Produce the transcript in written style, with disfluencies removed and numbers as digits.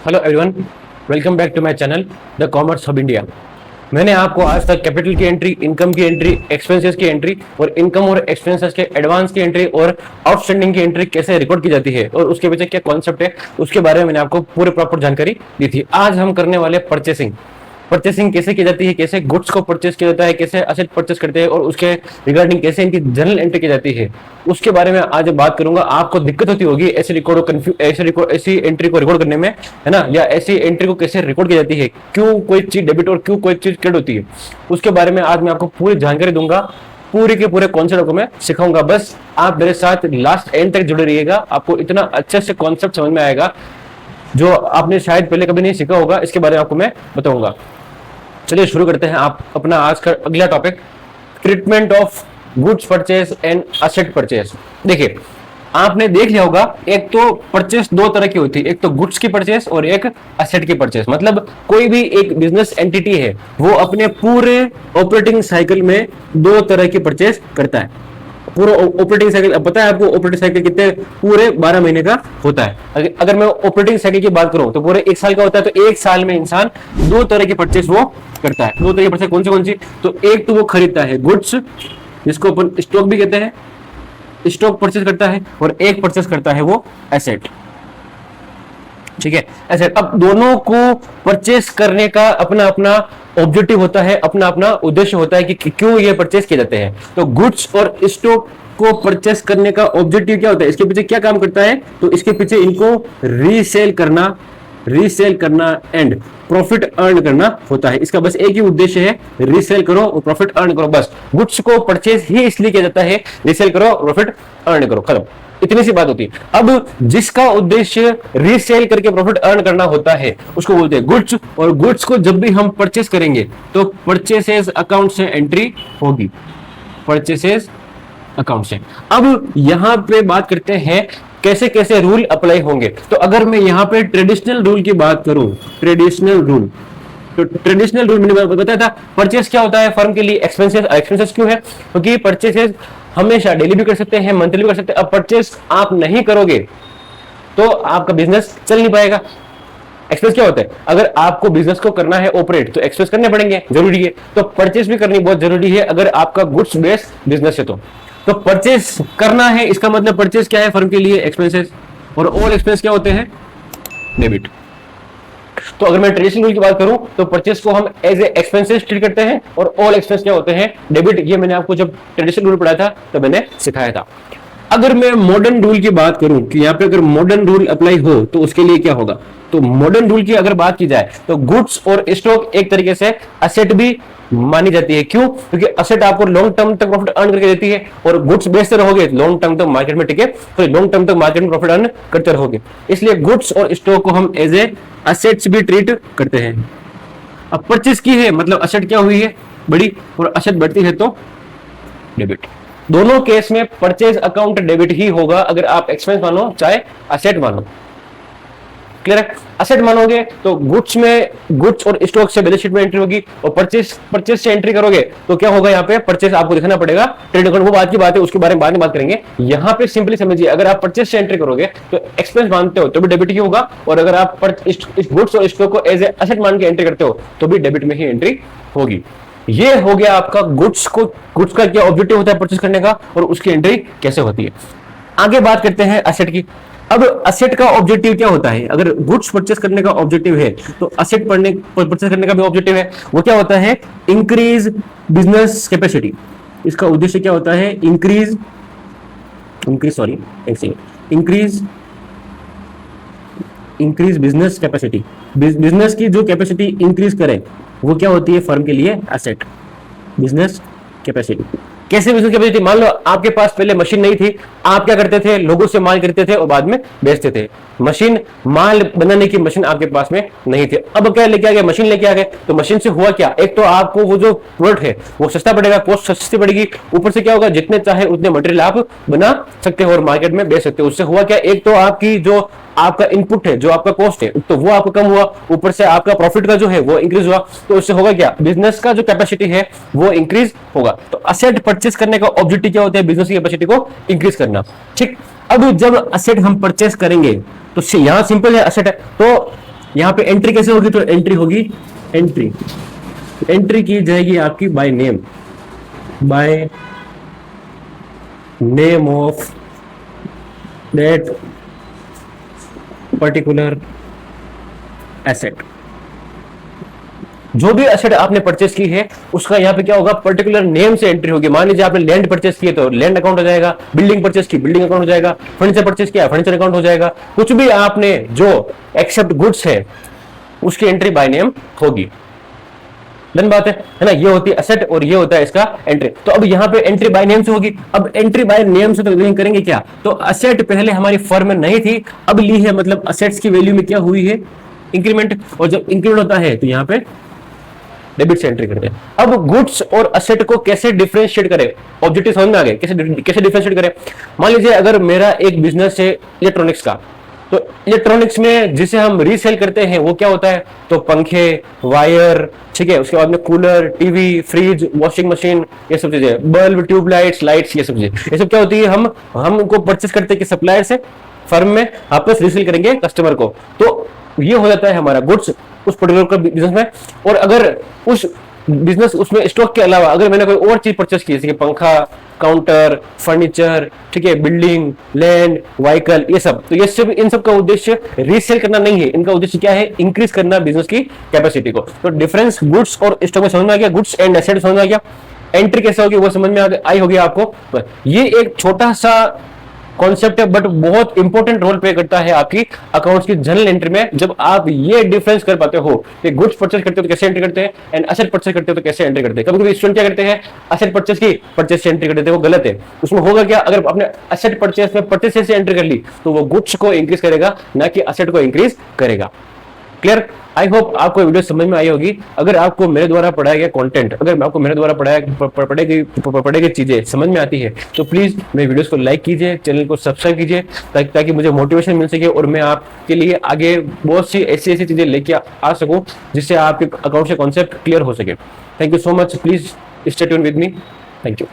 Hello everyone, welcome back to my channel the commerce hub India. मैंने आपको आज तक कैपिटल की एंट्री, इनकम की एंट्री, एक्सपेंसेस की एंट्री और इनकम और एक्सपेंसेस के एडवांस की एंट्री और आउटस्टैंडिंग की एंट्री कैसे रिकॉर्ड की जाती है और उसके पीछे क्या कॉन्सेप्ट है उसके बारे में मैंने आपको पूरे प्रॉपर जानकारी दी थी। आज हम करने वाले परचेसिंग कैसे की जाती है, कैसे गुड्स को परचेस किया जाता है, कैसे असेट परचेस करते हैं और उसके रिगार्डिंग कैसे इनकी जनरल एंट्री की जाती है, उसके बारे में आज बात करूंगा। आपको दिक्कत होती होगी ऐसे ऐसी एंट्री को रिकॉर्ड करने में, है ना, या ऐसी एंट्री को कैसे रिकॉर्ड की जाती है, क्यों कोई चीज डेबिट और क्यों कोई चीज क्रेडिट होती है, उसके बारे में आज मैं आपको पूरी जानकारी दूंगा। पूरे के पूरे कॉन्सेप्ट को मैं सिखाऊंगा। बस आप मेरे साथ लास्ट एंड तक जुड़े रहिएगा, आपको इतना अच्छे से कॉन्सेप्ट समझ में आएगा जो आपने शायद पहले कभी नहीं सीखा होगा। इसके बारे में आपको मैं बताऊंगा। चलिए शुरू करते हैं। आप अपना आज का अगला topic, treatment of goods purchase and asset purchase. देखिए, आपने देख लिया होगा, एक तो परचेस दो तरह की होती है, एक तो गुड्स की परचेस और एक असेट की परचेस। मतलब कोई भी एक बिजनेस एंटिटी है वो अपने पूरे ऑपरेटिंग साइकिल में दो तरह की परचेस करता है। पूरा ऑपरेटिंग साइकिल, अब पता है आपको ऑपरेटिंग साइकिल कितने, पूरे 12 महीने का होता है। अगर मैं ऑपरेटिंग साइकिल की बात करूं तो पूरे एक साल का होता है। तो एक साल में इंसान दो तरह की परचेस वो करता है। दो तरह की परचेस कौन सी? तो एक तो वो खरीदता है गुड्स, जिसको अपन स्टॉक भी कहते हैं, स्टॉक परचेस करता है, और एक परचेस करता है वो एसेट। ठीक है, एसेट। अब दोनों को परचेस करने का अपना अपना ऑब्जेक्टिव होता है, अपना अपना उद्देश्य होता है कि क्यों ये परचेस किए जाते हैं। तो गुड्स और स्टॉक को परचेस करने का ऑब्जेक्टिव क्या होता है, इसके पीछे क्या काम करता है, तो इसके पीछे इनको रीसेल करना एंड प्रॉफिट अर्न करना होता है। इसका बस एक ही उद्देश्य है, रीसेल करो और प्रॉफिट अर्न करो। बस गुड्स को परचेस ही इसलिए किया जाता है, रीसेल करो, प्रॉफिट अर्न करो, खत्म। इतनी सी बात होती है। अब जिसका उद्देश्य रीसेल करके प्रॉफिट अर्न करना होता है उसको बोलते हैं गुड्स। और गुड्स को जब भी हम परचेस करेंगे तो परचेसेस अकाउंट से एंट्री होगी, परचेसेस अकाउंट से। अब यहां पे बात करते हैं कैसे कैसे रूल अप्लाई होंगे। तो अगर मैं यहां पे ट्रेडिशनल रूल की बात करूं, ट्रेडिशनल रूल, तो ट्रेडिशनल रूल मैंने बताया था परचेस क्या होता है फर्म के लिए, एक्सपेंसेस क्यों है, क्योंकि परचेसेस हमेशा डेली भी कर सकते हैं, मंथली भी कर सकते हैं। अब परचेस आप नहीं करोगे तो आपका बिजनेस चल नहीं पाएगा। एक्सपेंस क्या होता है, अगर आपको बिजनेस को करना है ऑपरेट तो एक्सपेंस करने पड़ेंगे, जरूरी है। तो परचेस भी करनी बहुत जरूरी है अगर आपका गुड्स बेस्ड बिजनेस है। तो परचेस करना है, इसका मतलब परचेस क्या है फर्म के लिए, एक्सपेंसेस, और ऑल एक्सपेंस क्या होते हैं, डेबिट। तो अगर मैं ट्रेडिशनल रूल की बात करूं तो परचेस को हम एज ए एक्सपेंसेस ट्रीट करते हैं और ऑल एक्सपेंस क्या होते हैं, डेबिट। ये मैंने आपको जब ट्रेडिशनल रूल पढ़ाया था तो मैंने सिखाया था। अगर मैं मॉडर्न रूल की बात करूं कि यहाँ पे अगर मॉडर्न रूल अप्लाई हो तो उसके लिए क्या होगा, तो मॉडर्न रूल की अगर बात की जाए तो गुड्स और स्टॉक एक तरीके से असेट भी मानी जाती है। क्यों? क्योंकि असेट आपको लॉन्ग टर्म तक प्रॉफिट अर्न करके देती है और गुड्स बेचते रहोगे लॉन्ग टर्म तक मार्केट में टिके, तो लॉन्ग टर्म तक मार्केट में प्रॉफिट अर्न करते रहोगे। इसलिए गुड्स और स्टॉक को हम एज ए असेट्स भी ट्रीट करते हैं। अब परचेस की है मतलब असेट क्या हुई है, बड़ी, और असेट बढ़ती है तो डेबिट। दोनों केस में परचेज अकाउंट डेबिट ही होगा, अगर आप एक्सपेंस मानो चाहे असेट मानो। क्लियर है? असेट मानोगे तो गुड्स और स्टॉक से बैलेंस शीट में एंट्री होगी, और परचेस से एंट्री करोगे तो क्या होगा, यहाँ पे परचेस आपको दिखाना पड़ेगा ट्रेड अकाउंट। वो बात की बात है, उसके बारे में बाद में बात करेंगे। यहाँ पे सिंपली समझिए, अगर आप परचेस से एंट्री करोगे तो एक्सपेंस मानते हो तो भी डेबिट ही होगा, और अगर आप गुड्स और स्टॉक को एज ए असेट मान के एंट्री करते हो तो भी डेबिट में ही एंट्री होगी। ये हो गया आपका गुड्स का क्या ऑब्जेक्टिव होता है परचेस करने का, और उसकी एंट्री कैसे होती है। आगे बात करते हैं असेट की। अब असेट का ऑब्जेक्टिव क्या होता है, अगर गुड्स परचेस करने का ऑब्जेक्टिव है तो असेट परचेस करने का भी ऑब्जेक्टिव है। वो क्या होता है, इंक्रीज बिजनेस कैपेसिटी। इसका उद्देश्य क्या होता है, इंक्रीज बिजनेस कैपेसिटी। बिजनेस की जो कैपेसिटी इंक्रीज करे वो क्या होती है फर्म के लिए, एसेट, बिजनेस कैपेसिटी। कैसे बिजनेस कैपेसिटी, मान लो आपके पास पहले मशीन नहीं थी, आप क्या करते थे, लोगों से माल खरीदते थे और बाद में बेचते थे। माल बनाने की मशीन आपके पास में नहीं थी। अब क्या लेके आ गए, मशीन लेके आ गए। तो मशीन से हुआ क्या, एक तो आपको वो जो प्रोडक्ट है वो सस्ता पड़ेगा, कॉस्ट सस्ती पड़ेगी, ऊपर से क्या होगा, जितने चाहे उतने मटेरियल आप बना सकते हो और मार्केट में बेच सकते हो। उससे हुआ क्या, एक तो आपकी जो आपका इनपुट है, जो आपका कॉस्ट है, तो वो आपका कम हुआ, ऊपर से आपका प्रॉफिट का जो है वो इंक्रीज हुआ। तो उससे होगा क्या, बिजनेस का जो कैपेसिटी है वो इंक्रीज होगा। तो असेट परचेस करने का ऑब्जेक्टिव क्या होता है, बिजनेस की कैपेसिटी को इंक्रीज करना। ठीक, अब जब असेट हम परचेस करेंगे तो यहां सिंपल है, असेट है तो यहाँ पे एंट्री कैसे होगी, तो एंट्री होगी, एंट्री की जाएगी आपकी by name of that particular asset. जो भी एसेट आपने परचेस की है उसका यहाँ पे क्या होगा, पर्टिकुलर नेम से एंट्री होगी। मान लीजिए आपने लैंड परचेस की तो लैंड अकाउंट हो जाएगा, बिल्डिंग परचेस की बिल्डिंग अकाउंट हो जाएगा, फर्नीचर परचेस किया फर्नीचर अकाउंट हो जाएगा। कुछ भी आपने जो एक्सेप्ट गुड्स है उसकी एंट्री बाय नेम होगी। डन बात है ना। ये होती है एसेट और ये होता है इसका एंट्री। तो अब यहाँ पे एंट्री बाय नेम से होगी। अब एंट्री बाय नेम से तो करेंगे क्या, तो एसेट पहले हमारी फर्म में नहीं थी, अब ली है, मतलब एसेट्स की वैल्यू में क्या हुई है, इंक्रीमेंट। और जब इंक्रीमेंट होता है तो यहाँ पे डेबिट से एंट्री करते हैं। अब गुड्स और असेट को कैसे डिफरेंशिएट करें, ऑब्जेक्टिव समझ में आ गए, कैसे डिफरेंशिएट करें। मान लीजिए अगर मेरा एक बिजनेस है इलेक्ट्रॉनिक्स का, तो इलेक्ट्रॉनिक्स में जिसे हम रीसेल करते हैं वो क्या होता है, तो पंखे, वायर, ठीक है, उसके बाद में cooler, TV, fridge, washing machine, ये सब चीजें, बल्ब, ट्यूबलाइट्स, लाइट्स, ये सब चीजें, ये सब क्या होती है, हम उनको परचेस करते हैं कि सप्लायर से, फर्म में वापस रीसेल करेंगे कस्टमर को। तो ये हो जाता है हमारा गुड्स उस पर्टिकुलर बिजनेस में। और अगर उस बिजनेस उसमें स्टॉक के अलावा अगर मैंने कोई और चीज परचेस की, जैसे कि पंखा, काउंटर, फर्नीचर, ठीक है, बिल्डिंग, लैंड, व्हीकल, ये सब, तो ये सब, इन सब का उद्देश्य रीसेल करना नहीं है, इनका उद्देश्य क्या है, इंक्रीज करना बिजनेस की कैपेसिटी को। तो डिफरेंस गुड्स और स्टॉक में समझ में आ गया, गुड्स एंड एसेट समझ में आ गया। एंट्री कैसे होगी वो समझ में आई होगी आपको। ये एक छोटा सा कॉन्सेप्ट है बट बहुत इंपॉर्टेंट रोल प्ले करता है आपकी अकाउंट्स की जनरल एंट्री में। जब आप ये डिफरेंस कर पाते हो कि गुड्स परचेस करते हो तो कैसे एंट्री करते हैं एंड एसेट परचेस करते हो तो कैसे एंट्री करते हैं। कभी कभी स्टूडेंट क्या करते हैं, एसेट परचेस की परचेस से एंट्री कर देते हैं, वो गलत है। उसमें होगा क्या, अगर आपने एसेट परचेस में परचेस से एंट्री कर ली तो वो गुड्स को इंक्रीज करेगा, ना कि एसेट को इंक्रीज करेगा। क्लियर? आई होप आपको वीडियो समझ में आई होगी। अगर आपको मेरे द्वारा पढ़ाया गया कंटेंट, अगर आपको मेरे द्वारा पढ़ाई गई चीजें समझ में आती है तो प्लीज मेरे वीडियोस को लाइक कीजिए, चैनल को सब्सक्राइब कीजिए, ताकि मुझे मोटिवेशन मिल सके और मैं आपके लिए आगे बहुत सी ऐसी चीजें लेके आ सकूं जिससे आपके अकाउंट से कॉन्सेप्ट क्लियर हो सके। Thank you so much, please stay tune with me. Thank you.